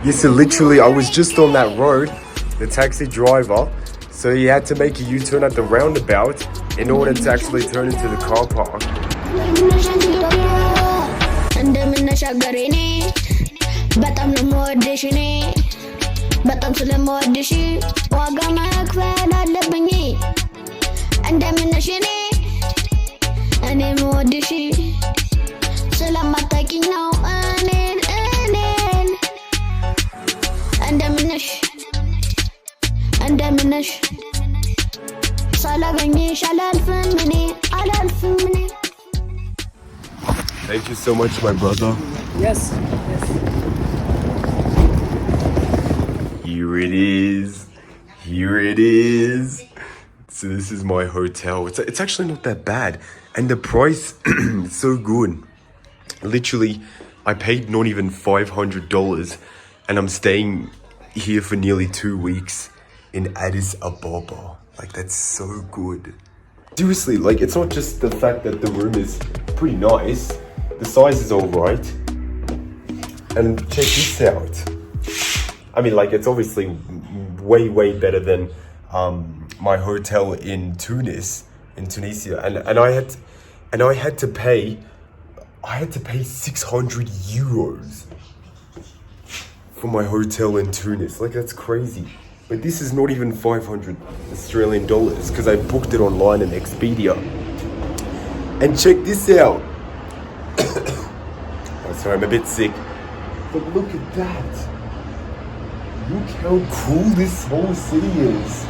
Yes, so literally, I was just on that road, the taxi driver, so he had to make a U-turn at the roundabout in order to actually turn into the car park. Thank you so much, my brother. Yes. Here it is. Here it is. So this is my hotel. It's actually not that bad. And the price is so good. Literally, I paid not even $500 and I'm staying here for nearly 2 weeks in Addis Ababa. Like, that's so good. Seriously, like, it's not just the fact that the room is pretty nice. The size is all right. And check this out. I mean, like, it's obviously way, way better than my hotel in Tunisia. And I had to pay 600 euros for my hotel in Tunis. Like, that's crazy. But this is not even 500 Australian dollars because I booked it online in Expedia. And check this out. Oh, sorry, I'm a bit sick. But look at that. Look how cool this whole city is.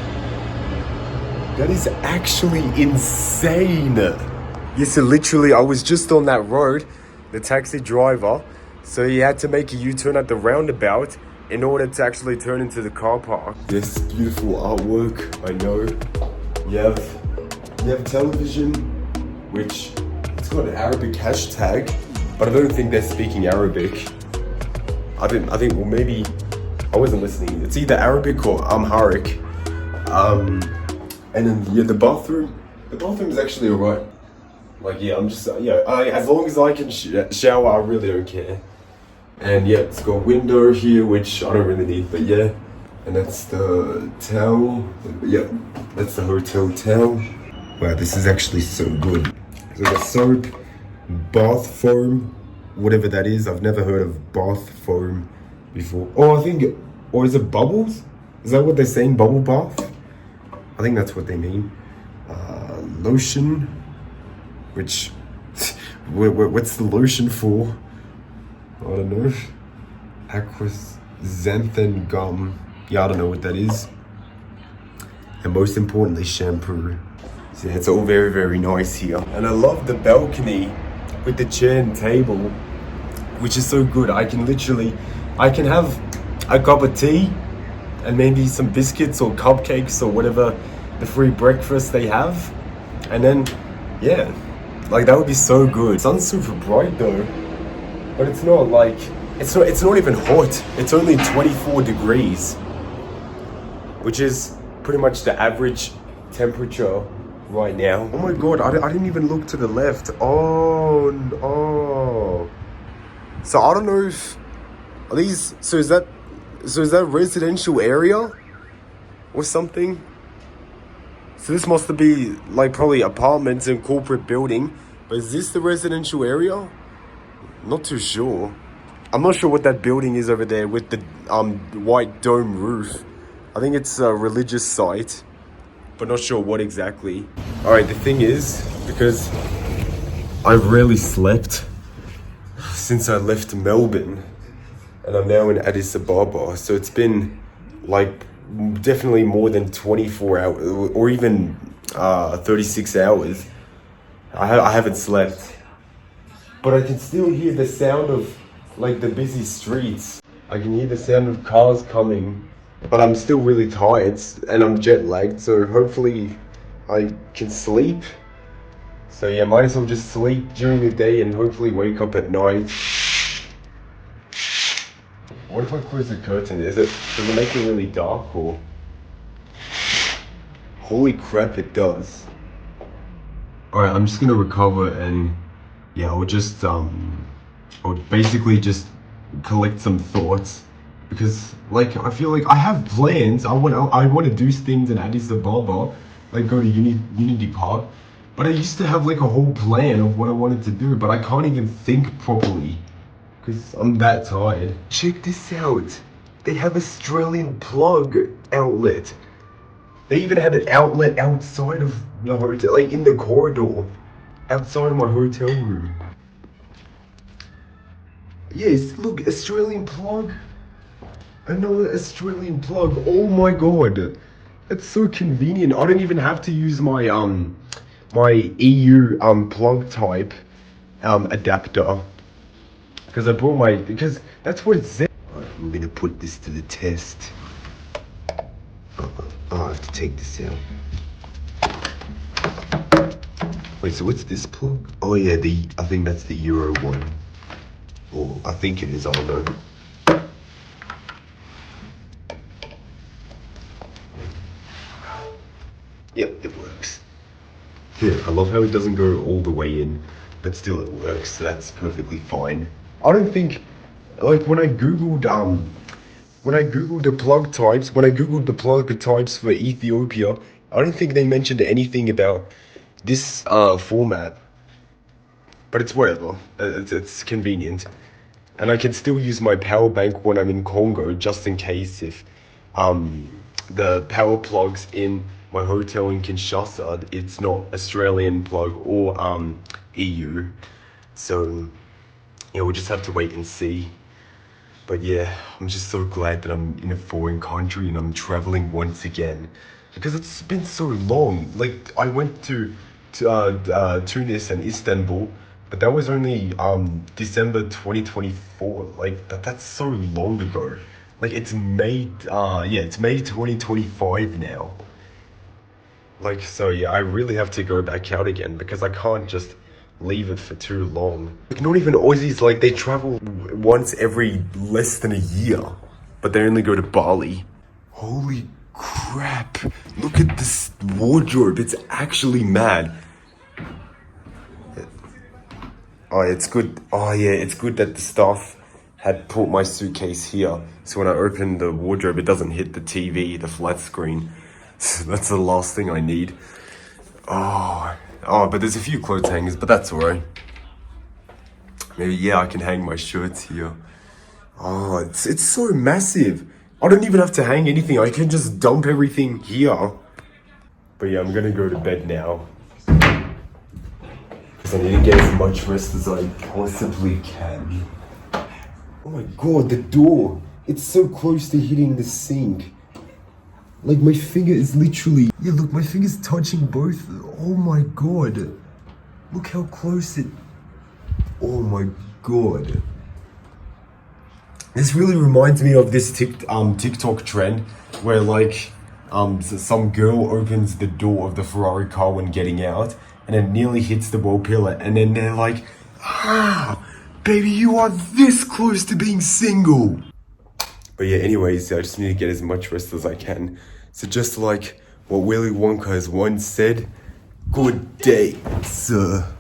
That is actually insane. Yes, so literally, I was just on that road, the taxi driver, so he had to make a U-turn at the roundabout in order to actually turn into the car park. This beautiful artwork, I know. You have television, which it's got an Arabic hashtag, but I don't think they're speaking Arabic. I think, well, maybe I wasn't listening. It's either Arabic or Amharic. And then, yeah, the bathroom is actually alright. Like, yeah, as long as I can shower, I really don't care. And yeah, it's got a window here, which I don't really need, but yeah. And that's the towel. Yeah, that's the hotel towel. Wow, this is actually so good. So the soap, bath foam, whatever that is. I've never heard of bath foam before. Or is it bubbles? Is that what they're saying, bubble bath? I think that's what they mean. Lotion, which, what's the lotion for? I don't know. Xanthan gum. Yeah, I don't know what that is. And most importantly, shampoo. So yeah, it's all very, very nice here. And I love the balcony with the chair and table, which is so good. I can have a cup of tea and maybe some biscuits or cupcakes or whatever the free breakfast they have. And then, yeah, like that would be so good. Sun's super bright though, but it's not like, it's not even hot. It's only 24 degrees, which is pretty much the average temperature right now. Oh my God, I didn't even look to the left. Oh. So I don't know if, are these, so is that residential area or something? So this must be like probably apartments and corporate building, but is this the residential area? Not too sure. I'm not sure what that building is over there with the white dome roof. I think it's a religious site, but not sure what exactly. All right, the thing is, because I've rarely slept since I left Melbourne, and I'm now in Addis Ababa, so it's been like definitely more than 24 hours or even 36 hours. I haven't slept, but I can still hear the sound of like the busy streets. I can hear the sound of cars coming, but I'm still really tired and I'm jet lagged, so hopefully I can sleep. So yeah, might as well just sleep during the day and hopefully wake up at night. What if I close the curtain? Does it make it really dark or? Holy crap, it does. Alright, I'm just gonna recover and yeah, I'll basically just collect some thoughts because like I feel like I have plans. I want to do things in Addis Ababa, like go to Unity Park. But I used to have like a whole plan of what I wanted to do, but I can't even think properly because I'm that tired. Check this out. They have Australian plug outlet. They even had an outlet outside of the hotel, like in the corridor, outside of my hotel room. Yes, look, Australian plug. Another Australian plug. Oh my god. That's so convenient. I don't even have to use my EU plug type adapter. Because that's what it said. I'm gonna put this to the test. I have to take this out. Wait, so what's this plug? Oh yeah, I think that's the Euro one. Or I think it is, I don't know. Yep, it works. Yeah, I love how it doesn't go all the way in, but still it works, so that's perfectly fine. I don't think, like when I googled the plug types for Ethiopia, I don't think they mentioned anything about this format. But it's whatever. It's convenient. And I can still use my power bank when I'm in Congo, just in case if the power plugs in my hotel in Kinshasa, it's not Australian plug or EU. So yeah, we'll just have to wait and see. But yeah, I'm just so glad that I'm in a foreign country and I'm traveling once again. Because it's been so long. Like, I went to Tunis and Istanbul, but that was only December 2024. Like, that's so long ago. Like, it's May 2025 now. Like, so yeah, I really have to go back out again because I can't just leave it for too long. Like, not even Aussies, like, they travel once every less than a year, but they only go to Bali. Holy crap. Look at this wardrobe. It's actually mad. Oh, it's good. Oh, yeah, it's good that the staff had put my suitcase here. So when I open the wardrobe, it doesn't hit the TV, the flat screen. So that's the last thing I need. Oh, but there's a few clothes hangers, but that's alright. Maybe, yeah, I can hang my shirts here. Oh, it's so massive. I don't even have to hang anything. I can just dump everything here. But yeah, I'm gonna go to bed now. Because I need to get as much rest as I possibly can. Oh my god, the door. It's so close to hitting the sink. Like, my finger is literally... Yeah, look, my finger's touching both. Oh my god. Look how close it... Oh my god. This really reminds me of this TikTok trend where, like, some girl opens the door of the Ferrari car when getting out and it nearly hits the wall pillar, and then they're like, baby, you are this close to being single. But yeah, anyways, I just need to get as much rest as I can. So just like what Willy Wonka has once said, good day, sir.